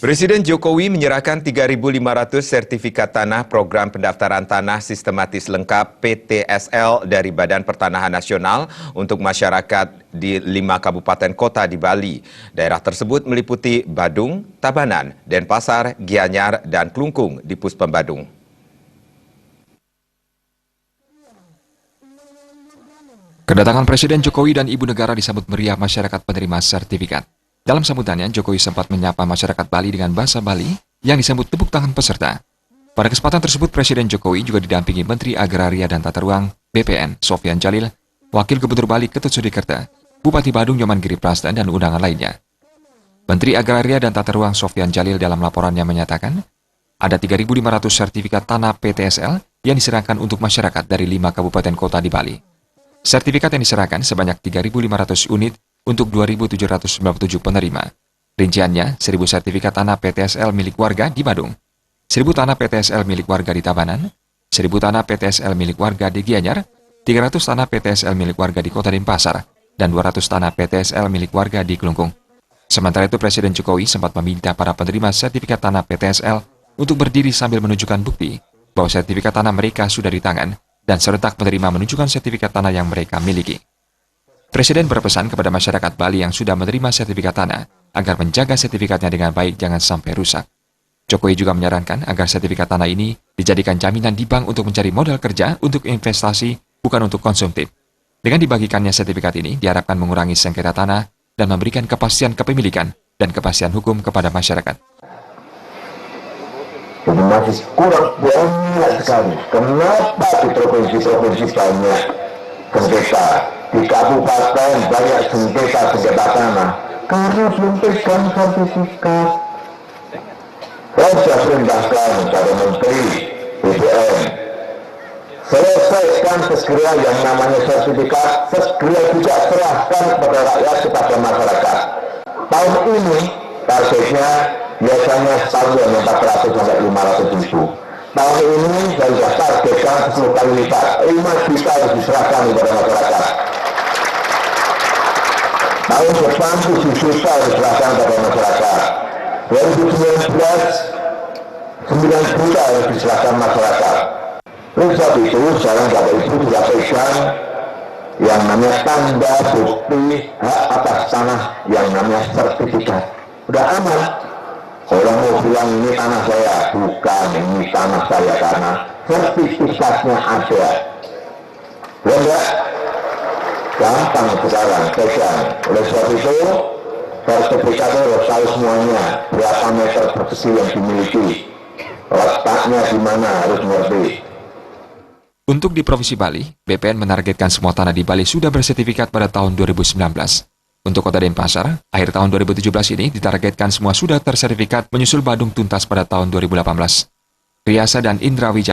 Presiden Jokowi menyerahkan 3.500 sertifikat tanah program pendaftaran tanah sistematis lengkap PTSL dari Badan Pertanahan Nasional untuk masyarakat di 5 kabupaten kota di Bali. Daerah tersebut meliputi Badung, Tabanan, Denpasar, Gianyar, dan Klungkung di Puspem Badung. Kedatangan Presiden Jokowi dan Ibu Negara disambut meriah masyarakat penerima sertifikat. Dalam sambutannya, Jokowi sempat menyapa masyarakat Bali dengan bahasa Bali yang disambut tepuk tangan peserta. Pada kesempatan tersebut, Presiden Jokowi juga didampingi Menteri Agraria dan Tata Ruang BPN Sofyan Jalil, Wakil Gubernur Bali Ketut Sudikerta, Bupati Badung Nyoman Giri Prasdan, dan undangan lainnya. Menteri Agraria dan Tata Ruang Sofyan Jalil dalam laporannya menyatakan, ada 3.500 sertifikat tanah PTSL yang diserahkan untuk masyarakat dari 5 kabupaten kota di Bali. Sertifikat yang diserahkan sebanyak 3.500 unit untuk 2.797 penerima. Rinciannya, 1.000 sertifikat tanah PTSL milik warga di Badung, 1.000 tanah PTSL milik warga di Tabanan, 1.000 tanah PTSL milik warga di Gianyar, 300 tanah PTSL milik warga di Kota Denpasar, dan 200 tanah PTSL milik warga di Klungkung. Sementara itu, Presiden Jokowi sempat meminta para penerima sertifikat tanah PTSL untuk berdiri sambil menunjukkan bukti bahwa sertifikat tanah mereka sudah di tangan dan serentak menerima menunjukkan sertifikat tanah yang mereka miliki. Presiden berpesan kepada masyarakat Bali yang sudah menerima sertifikat tanah agar menjaga sertifikatnya dengan baik, jangan sampai rusak. Jokowi juga menyarankan agar sertifikat tanah ini dijadikan jaminan di bank untuk mencari modal kerja untuk investasi, bukan untuk konsumtif. Dengan dibagikannya sertifikat ini, diharapkan mengurangi sengketa tanah dan memberikan kepastian kepemilikan dan kepastian hukum kepada masyarakat. Jadi masih kurang banyak sekali. Kenapa di provinsi-provinsi banyak sengketa? Di kabupaten banyak sengketa tanah? Karena belum pegang sertifikat. Saya sudah perintahkan kepada Menteri BPN, selesaikan segera yang namanya sertifikat, segera juga serahkan kepada rakyat, kepada masyarakat. Tahun ini targetnya biasanya setahun yang 400 sampai 500 ribu. Tahun ini saya sudah targetkan 10 kali lipat, 5 juta harus diserahkan kepada masyarakat. Tahun depan 7 juta harus diserahkan kepada masyarakat. 2019 9 juta harus diserahkan masyarakat. Oleh sebab itu, sekarang Bapak Ibu sudah pegang yang namanya tanda bukti hak atas tanah yang namanya sertifikat. Udah aman. Orang mau bilang ini tanah saya, bukan, ini tanah saya karena sertifikatnya ada. Ya enggak? Gampang sekarang, pegang. Oleh sebab itu, sertifikatnya harus tahu semuanya, berapa meter persegi yang dimiliki, letaknya di mana harus ngerti. Untuk di Provinsi Bali, BPN menargetkan semua tanah di Bali sudah bersertifikat pada tahun 2019. Untuk Kota Denpasar, akhir tahun 2017 ini ditargetkan semua sudah tersertifikat, menyusul Badung tuntas pada tahun 2018. Riasa dan Indra Wijaya.